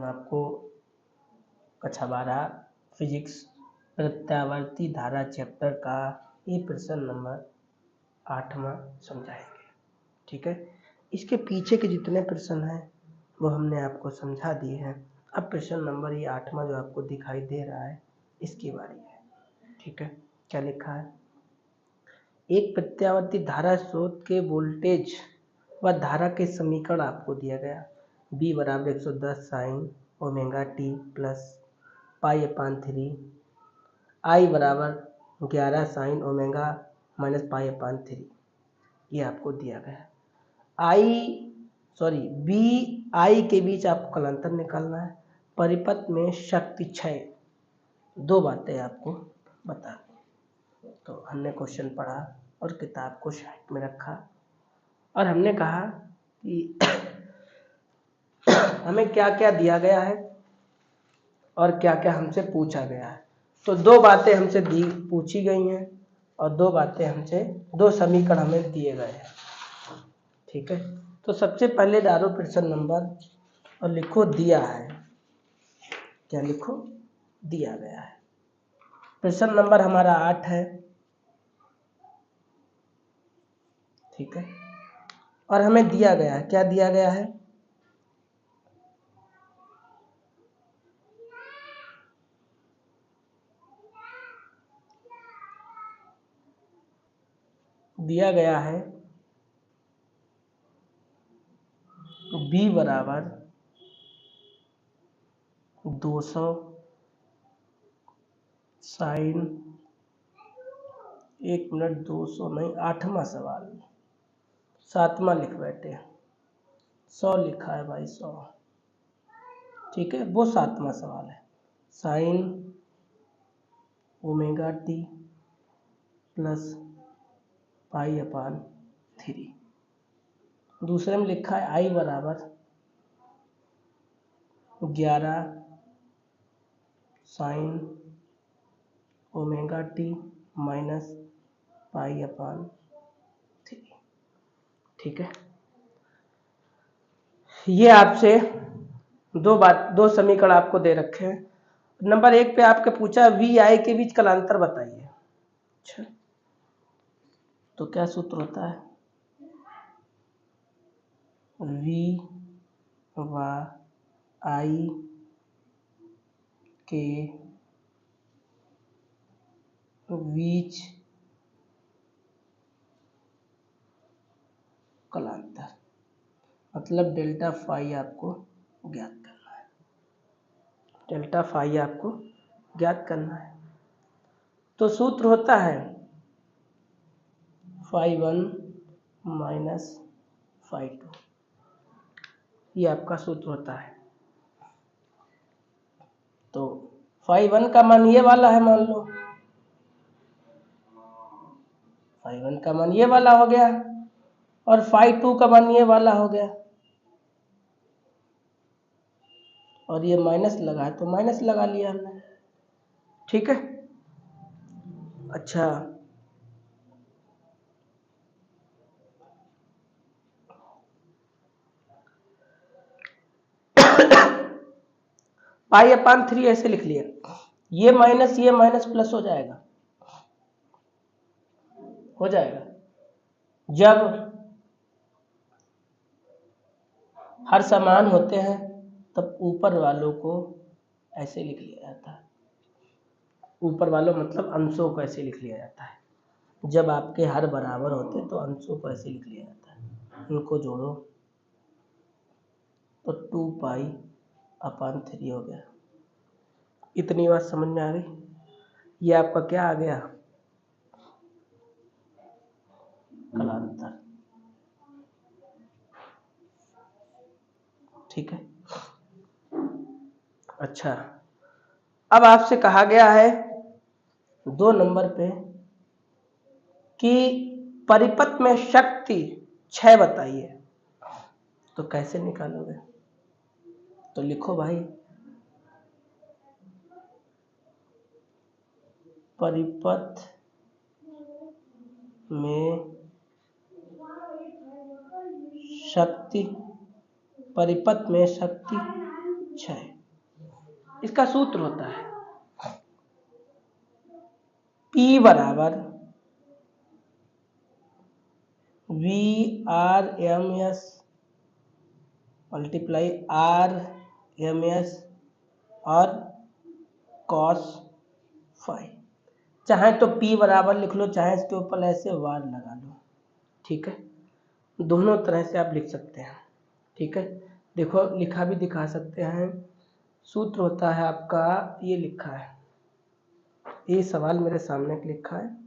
आपको कक्षा 12 फिजिक्स प्रत्यावर्ती धारा चैप्टर का ये प्रश्न नंबर 8वां समझाएंगे। ठीक है, इसके पीछे के जितने प्रश्न हैं वो हमने आपको समझा दिए हैं। अब प्रश्न नंबर ये 8वां जो आपको दिखाई दे रहा है इसकी बारी है। ठीक है, क्या लिखा है? एक प्रत्यावर्ती धारा स्रोत के वोल्टेज व धारा के समीकरण आपको दिया गया। B बराबर 110 sine omega t plus pi, I बराबर 11 साइन ओमेगा माइनस पाई/3, ये आपको दिया गया। B I के बीच आपको कलांतर निकालना है। परिपथ में शक्ति क्षय, दो बातें आपको बता दी। तो हमने क्वेश्चन पढ़ा और किताब को साइड में रखा और हमने कहा कि हमें क्या क्या दिया गया है और क्या क्या हमसे पूछा गया है। तो दो बातें हमसे पूछी गई हैं और दो बातें हमसे, दो समीकरण हमें दिए गए हैं। ठीक है, तो सबसे पहले डालो प्रश्न नंबर और लिखो दिया है। क्या लिखो? दिया गया है। प्रश्न नंबर हमारा 8 है। ठीक है, और हमें दिया गया है, क्या दिया गया है? दिया गया है B बराबर 200 साइन, 1 मिनट, 200 नहीं, 8वां सवाल, 7वां लिख बैठे, 100 लिखा है भाई, 100। ठीक है, वो 7वां सवाल है। Sine omega t plus pi. दूसरे में लिखा है I बराबर 11 sine omega t minus pi. ठीक है, ये आपसे दो समीकरण आपको दे रखे हैं। नंबर 1 पे आपके पूछा VI के बीच कलांतर बताइए। अच्छा, तो क्या सूत्र होता है? V व I के बीच कलांतर, मतलब डेल्टा फाई आपको ज्ञात करना है। डेल्टा फाई आपको ज्ञात करना है। तो सूत्र होता है φ1 माइनस φ2, ये आपका सूत्र होता है। तो φ1 का मान ये वाला है, मान लो φ1 का मान ये वाला हो गया और φ2 का मान ये वाला हो गया, और ये माइनस लगा है तो माइनस लगा लिया हमने। ठीक है, अच्छा, पाई/3 ऐसे लिख लिया, ये माइनस प्लस हो जाएगा, जब हर समान होते हैं तब ऊपर वालों को ऐसे लिख लिया जाता है। ऊपर वालों मतलब अंशों को ऐसे लिख लिया जाता है। जब आपके हर बराबर होते हैं तो अंशों को ऐसे लिख लिया जाता है। इनको जोड़ो तो 2π/3 हो गया। इतनी बात समझ में आ गई? ये आपका क्या आ गया? कलांतर। ठीक है, अच्छा, अब आपसे कहा गया है 2 नंबर पे कि परिपथ में शक्ति क्षय बताइए। तो कैसे निकालोगे? तो लिखो भाई, परिपथ में शक्ति, परिपथ में शक्ति क्षय। इसका सूत्र होता है P बराबर VRMS मल्टीप्लाई RMS और cos फाई। चाहे तो P बराबर लिख लो, चाहे इसके ऊपर ऐसे वार लगा लो, ठीक है। दोनों तरह से आप लिख सकते हैं, ठीक है। देखो लिखा भी दिखा सकते हैं। सूत्र होता है आपका, ये लिखा है, ये सवाल मेरे सामने लिखा है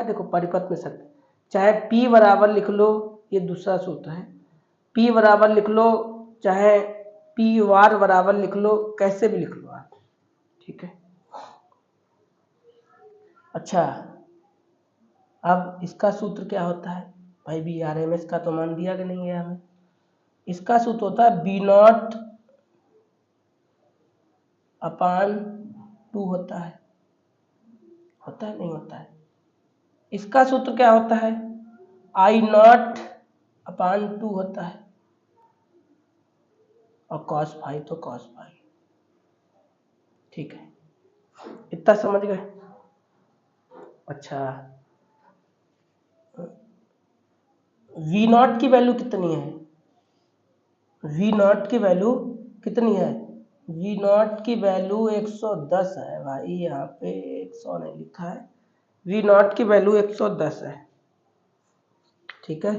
देखो परिपथ में सकते, चाहे P बराबर लिख लो, ये दूसरा सूत्र है। P बराबर लिख लो, चाहे P वार बराबर लिख लो, कैसे भी लिख लो आप, ठीक है। अच्छा, अब इसका सूत्र क्या होता है भाई? VRMS का तो मान दिया कि नहीं गया हमें। इसका सूत्र होता है B0 अपान 2 होता है नहीं होता है। इसका सूत्र क्या होता है? I0 अपान 2 होता है, और cos फाई तो cos फाई, ठीक है। इतना समझ गए? अच्छा, V0 की वैल्यू कितनी है? V0 की वैल्यू कितनी है? V0 की वैल्यू 110 है भाई, यहाँ पे 100 नहीं लिखा है। V0 की वैल्यू 110 है, ठीक है।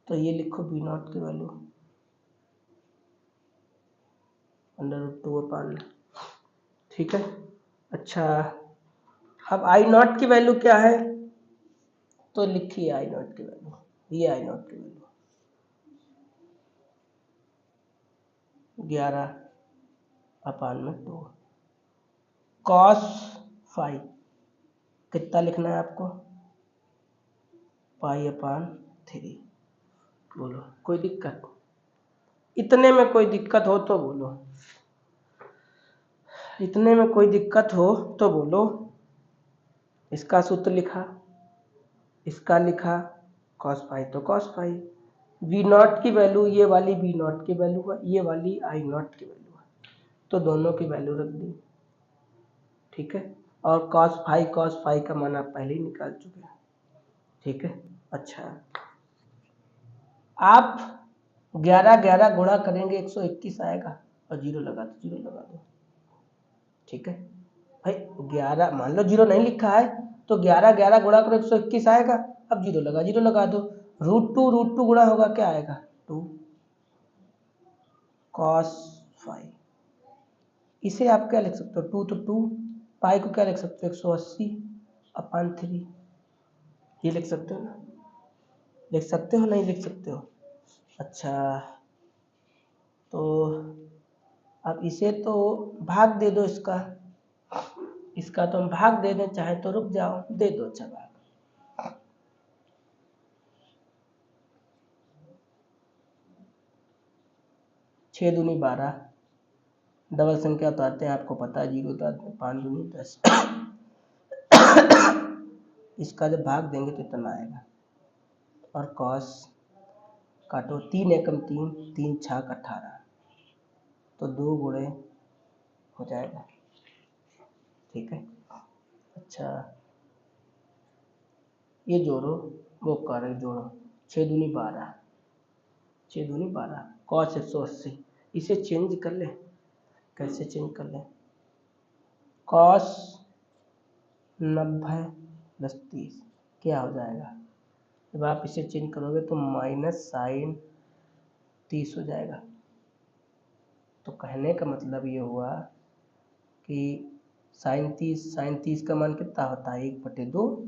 तो ये लिखो V0 की वैल्यू √2/, ठीक है। अच्छा, अब I0 की वैल्यू क्या है? तो लिखिए I0 की वैल्यू, ये I0 की वैल्यू 11/2 cos फाई कितना लिखना है आपको? π/3। बोलो कोई दिक्कत? इतने में कोई दिक्कत हो तो बोलो, इतने में कोई दिक्कत हो तो बोलो। इसका सूत्र लिखा, इसका लिखा, cos फाई तो cos फाई। V0 की वैल्यू, ये वाली V0 की वैल्यू है, ये वाली I0 की वैल्यू है, तो दोनों की वैल्यू रख दी, ठीक है। और cos फाई का मान आप पहले ही निकाल चुके हैं, ठीक है। अच्छा, आप 11 गुणा करेंगे 121 आएगा, और 0 लगा दो, 0 लगा दो, ठीक है भाई। 11 मान लो 0 नहीं लिखा है, तो 11 गुणा करो 121 आएगा। अब 0 लगा दो, √2 गुणा होगा, क्या आएगा? 2 cos फाई। इसे आप क्या लिख सकते हो? 2 तो 2, पाई को क्या लिख सकते हो? 180/3, ये लिख सकते हो ना? लिख सकते हो नहीं लिख सकते हो? अच्छा, तो अब इसे तो भाग दे दो, इसका तो हम भाग दे दें, चाहे तो रुक जाओ, दे दो। अच्छा, भाग 6 दूनी 12, डबल संख्या तो आते हैं, आपको पता है, 0 तो आते हैं, 5 दूनी 10। इसका जब भाग देंगे तो इतना आएगा, और cos काटो, 3 एकम 3, 3 छाक 18, तो 2 गुणे हो जाएगा, ठीक है। अच्छा, ये जोड़ो, वो कारक जोड़ो, 6 दूनी 12, 6 दूनी 12, cos 180, इसे चेंज कर ले। कैसे चेंज कर ले? cos 90 + 30 क्या हो जाएगा? जब आप इसे चेंज करोगे तो माइनस साइन 30 हो जाएगा। तो कहने का मतलब ये हुआ कि साइन 30 का मान कितना होता है? 1/2,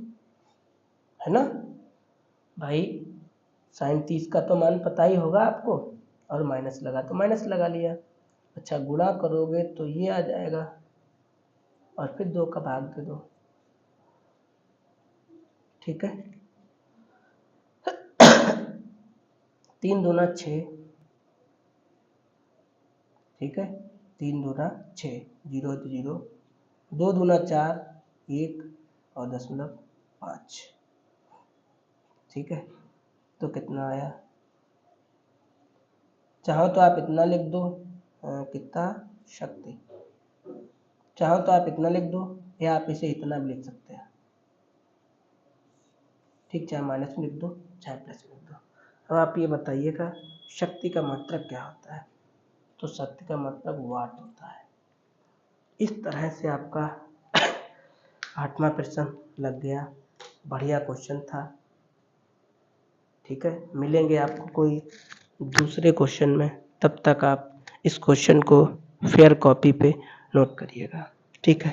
है ना भाई? साइन 30 का तो मान पता ही होगा आपको, और माइनस लगा तो माइनस लगा लिया। अच्छा, गुणा करोगे तो ये आ जाएगा, और फिर 2 का भाग दे दो, ठीक है। 3 दूना 6, ठीक है, 3 दूना 6, 0 तो 0, 2 दूना 4, 1 और 0.5, ठीक है। तो कितना आया? चाहो तो आप इतना लिख दो, कितना शक्ति। चाहो तो आप इतना लिख दो या आप इसे इतना भी लिख सकते हैं, ठीक, चाहे माइनस में लिख दो चाहे प्लस में लिख दो। अब आप ये बताइएगा शक्ति का मात्रक क्या होता है, तो शक्ति का मतलब वाट होता है। इस तरह से आपका 8वां प्रश्न लग गया। बढ़िया क्वेश्चन था, ठीक है। मिलेंगे आपको कोई दूसरे क्वेश्चन में, तब तक आप इस क्वेश्चन को फेयर कॉपी पे नोट करिएगा, ठीक है।